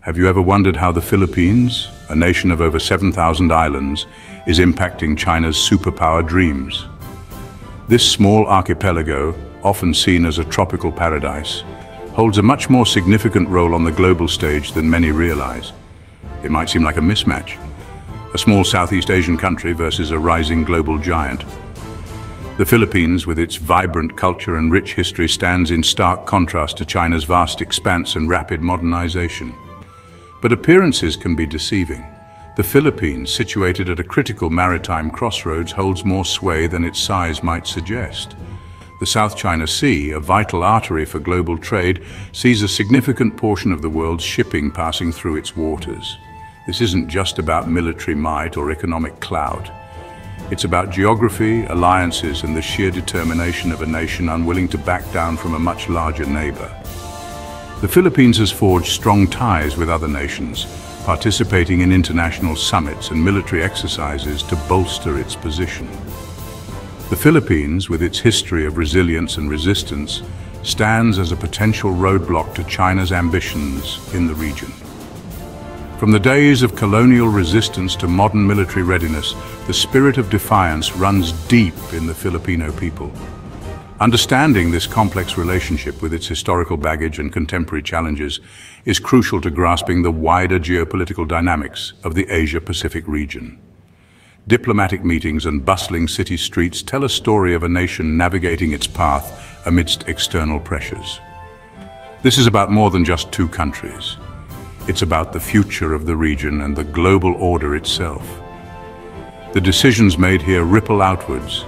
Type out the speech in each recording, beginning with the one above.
Have you ever wondered how the Philippines, a nation of over 7,000 islands, is impacting China's superpower dreams? This small archipelago, often seen as a tropical paradise, holds a much more significant role on the global stage than many realize. It might seem like a mismatch, a small Southeast Asian country versus a rising global giant. The Philippines, with its vibrant culture and rich history, stands in stark contrast to China's vast expanse and rapid modernization. But appearances can be deceiving. The Philippines, situated at a critical maritime crossroads, holds more sway than its size might suggest. The South China Sea, a vital artery for global trade, sees a significant portion of the world's shipping passing through its waters. This isn't just about military might or economic clout. It's about geography, alliances, and the sheer determination of a nation unwilling to back down from a much larger neighbor. The Philippines has forged strong ties with other nations, participating in international summits and military exercises to bolster its position. The Philippines, with its history of resilience and resistance, stands as a potential roadblock to China's ambitions in the region. From the days of colonial resistance to modern military readiness, the spirit of defiance runs deep in the Filipino people. Understanding this complex relationship with its historical baggage and contemporary challenges is crucial to grasping the wider geopolitical dynamics of the Asia-Pacific region. Diplomatic meetings and bustling city streets tell a story of a nation navigating its path amidst external pressures. This is about more than just two countries. It's about the future of the region and the global order itself. The decisions made here ripple outwards,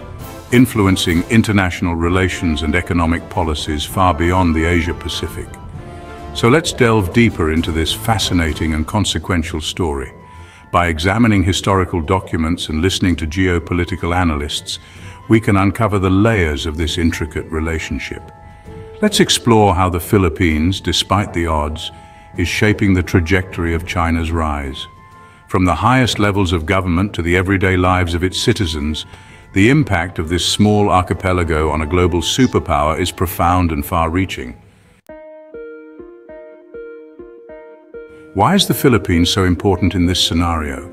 influencing international relations and economic policies far beyond the Asia-Pacific. So let's delve deeper into this fascinating and consequential story. By examining historical documents and listening to geopolitical analysts, we can uncover the layers of this intricate relationship. Let's explore how the Philippines, despite the odds, is shaping the trajectory of China's rise. From the highest levels of government to the everyday lives of its citizens, the impact of this small archipelago on a global superpower is profound and far-reaching. Why is the Philippines so important in this scenario?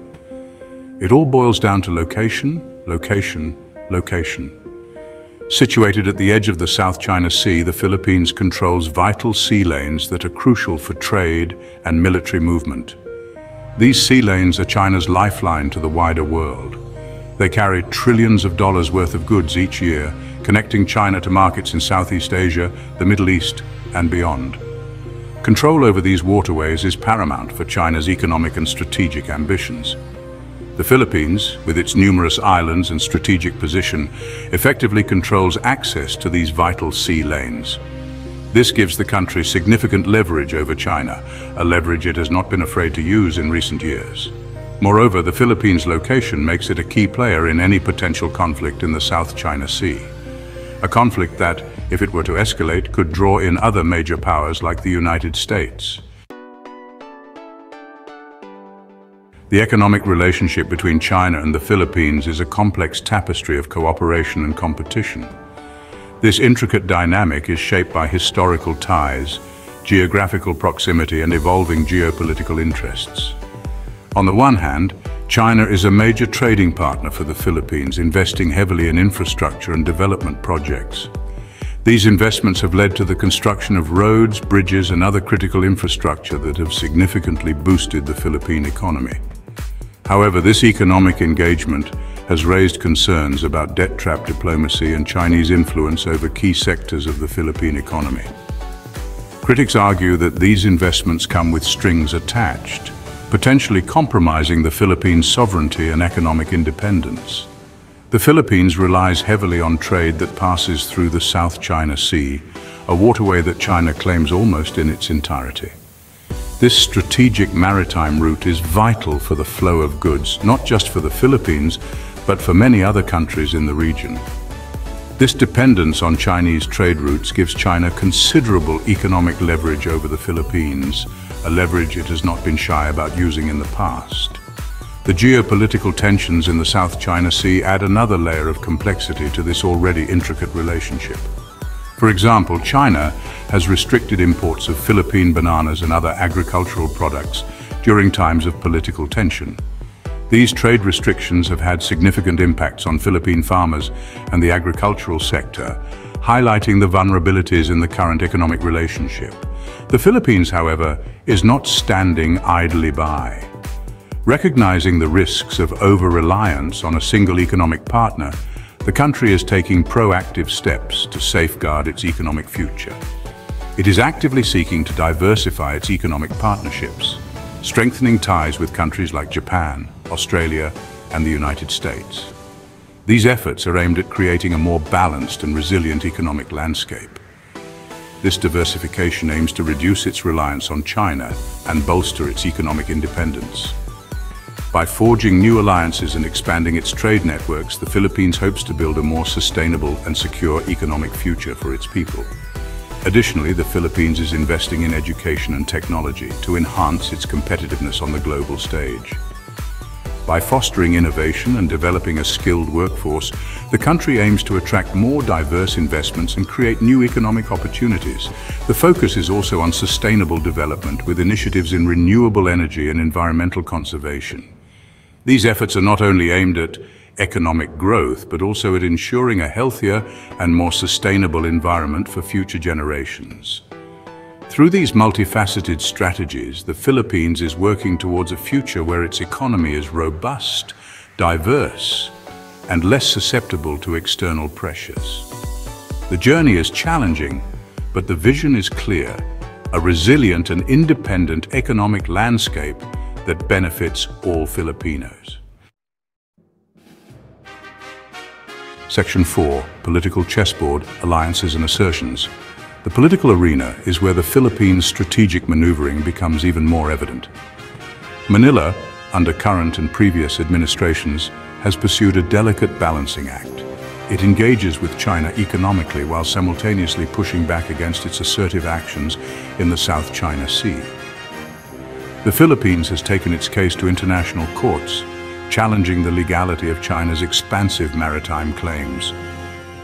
It all boils down to location, location, location. Situated at the edge of the South China Sea, the Philippines controls vital sea lanes that are crucial for trade and military movement. These sea lanes are China's lifeline to the wider world. They carry trillions of dollars worth of goods each year, connecting China to markets in Southeast Asia, the Middle East, and beyond. Control over these waterways is paramount for China's economic and strategic ambitions. The Philippines, with its numerous islands and strategic position, effectively controls access to these vital sea lanes. This gives the country significant leverage over China, a leverage it has not been afraid to use in recent years. Moreover, the Philippines' location makes it a key player in any potential conflict in the South China Sea. A conflict that, if it were to escalate, could draw in other major powers like the United States. The economic relationship between China and the Philippines is a complex tapestry of cooperation and competition. This intricate dynamic is shaped by historical ties, geographical proximity, and evolving geopolitical interests. On the one hand, China is a major trading partner for the Philippines, investing heavily in infrastructure and development projects. These investments have led to the construction of roads, bridges, and other critical infrastructure that have significantly boosted the Philippine economy. However, this economic engagement has raised concerns about debt trap diplomacy and Chinese influence over key sectors of the Philippine economy. Critics argue that these investments come with strings attached, potentially compromising the Philippines' sovereignty and economic independence. The Philippines relies heavily on trade that passes through the South China Sea, a waterway that China claims almost in its entirety. This strategic maritime route is vital for the flow of goods, not just for the Philippines, but for many other countries in the region. This dependence on Chinese trade routes gives China considerable economic leverage over the Philippines, a leverage it has not been shy about using in the past. The geopolitical tensions in the South China Sea add another layer of complexity to this already intricate relationship. For example, China has restricted imports of Philippine bananas and other agricultural products during times of political tension. These trade restrictions have had significant impacts on Philippine farmers and the agricultural sector, highlighting the vulnerabilities in the current economic relationship. The Philippines, however, is not standing idly by. Recognizing the risks of over-reliance on a single economic partner, the country is taking proactive steps to safeguard its economic future. It is actively seeking to diversify its economic partnerships, strengthening ties with countries like Japan, Australia, and the United States. These efforts are aimed at creating a more balanced and resilient economic landscape. This diversification aims to reduce its reliance on China and bolster its economic independence. By forging new alliances and expanding its trade networks, the Philippines hopes to build a more sustainable and secure economic future for its people. Additionally, the Philippines is investing in education and technology to enhance its competitiveness on the global stage. By fostering innovation and developing a skilled workforce, the country aims to attract more diverse investments and create new economic opportunities. The focus is also on sustainable development with initiatives in renewable energy and environmental conservation. These efforts are not only aimed at economic growth, but also at ensuring a healthier and more sustainable environment for future generations. Through these multifaceted strategies, the Philippines is working towards a future where its economy is robust, diverse, and less susceptible to external pressures. The journey is challenging, but the vision is clear: a resilient and independent economic landscape that benefits all Filipinos. Section 4. Political chessboard, alliances and assertions. The political arena is where the Philippines' strategic maneuvering becomes even more evident. Manila, under current and previous administrations, has pursued a delicate balancing act. It engages with China economically while simultaneously pushing back against its assertive actions in the South China Sea. The Philippines has taken its case to international courts, challenging the legality of China's expansive maritime claims.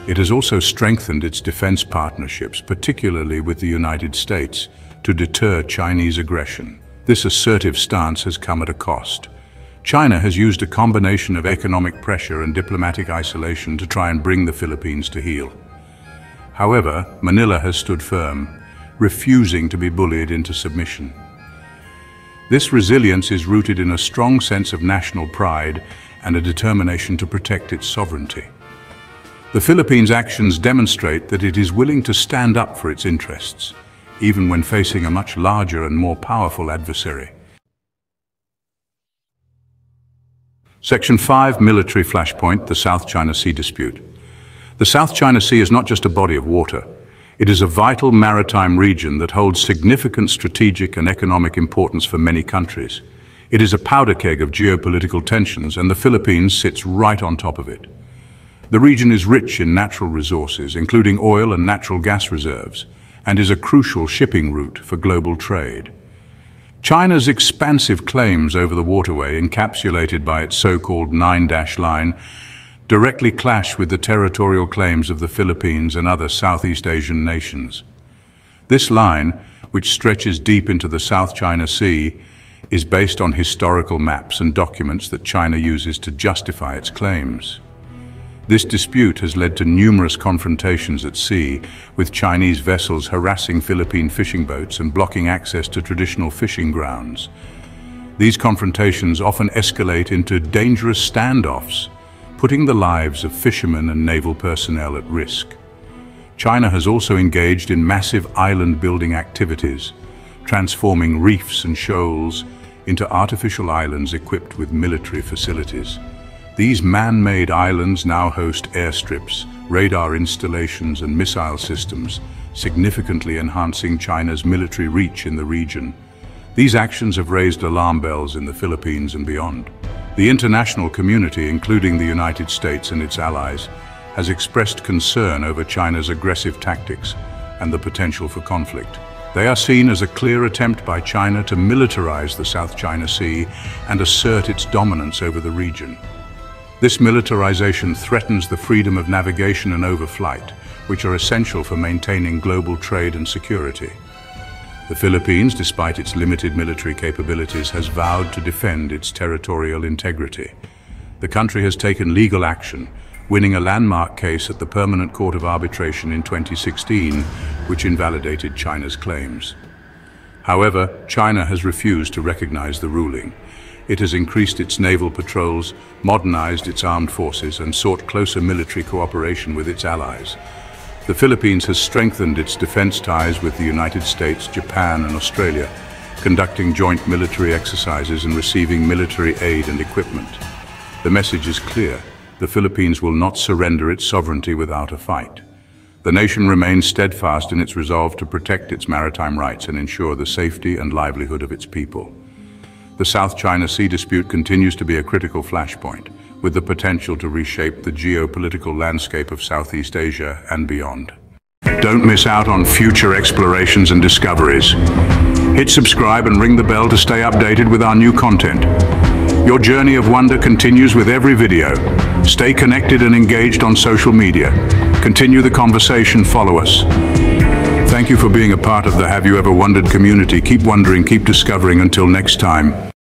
It has also strengthened its defense partnerships, particularly with the United States, to deter Chinese aggression. This assertive stance has come at a cost. China has used a combination of economic pressure and diplomatic isolation to try and bring the Philippines to heel. However, Manila has stood firm, refusing to be bullied into submission. This resilience is rooted in a strong sense of national pride and a determination to protect its sovereignty. The Philippines' actions demonstrate that it is willing to stand up for its interests, even when facing a much larger and more powerful adversary. Section 5. Military flashpoint, the South China Sea dispute. The South China Sea is not just a body of water. It is a vital maritime region that holds significant strategic and economic importance for many countries. It is a powder keg of geopolitical tensions, and the Philippines sits right on top of it. The region is rich in natural resources, including oil and natural gas reserves, and is a crucial shipping route for global trade. China's expansive claims over the waterway, encapsulated by its so-called 9-dash line, directly clash with the territorial claims of the Philippines and other Southeast Asian nations. This line, which stretches deep into the South China Sea, is based on historical maps and documents that China uses to justify its claims. This dispute has led to numerous confrontations at sea, with Chinese vessels harassing Philippine fishing boats and blocking access to traditional fishing grounds. These confrontations often escalate into dangerous standoffs, putting the lives of fishermen and naval personnel at risk. China has also engaged in massive island-building activities, transforming reefs and shoals into artificial islands equipped with military facilities. These man-made islands now host airstrips, radar installations and missile systems, significantly enhancing China's military reach in the region. These actions have raised alarm bells in the Philippines and beyond. The international community, including the United States and its allies, has expressed concern over China's aggressive tactics and the potential for conflict. They are seen as a clear attempt by China to militarize the South China Sea and assert its dominance over the region. This militarization threatens the freedom of navigation and overflight, which are essential for maintaining global trade and security. The Philippines, despite its limited military capabilities, has vowed to defend its territorial integrity. The country has taken legal action, winning a landmark case at the Permanent Court of Arbitration in 2016, which invalidated China's claims. However, China has refused to recognize the ruling. It has increased its naval patrols, modernized its armed forces, and sought closer military cooperation with its allies. The Philippines has strengthened its defense ties with the United States, Japan, and Australia, conducting joint military exercises and receiving military aid and equipment. The message is clear: the Philippines will not surrender its sovereignty without a fight. The nation remains steadfast in its resolve to protect its maritime rights and ensure the safety and livelihood of its people. The South China Sea dispute continues to be a critical flashpoint, with the potential to reshape the geopolitical landscape of Southeast Asia and beyond. Don't miss out on future explorations and discoveries. Hit subscribe and ring the bell to stay updated with our new content. Your journey of wonder continues with every video. Stay connected and engaged on social media. Continue the conversation, follow us. Thank you for being a part of the Have You Ever Wondered community. Keep wondering, keep discovering. Until next time.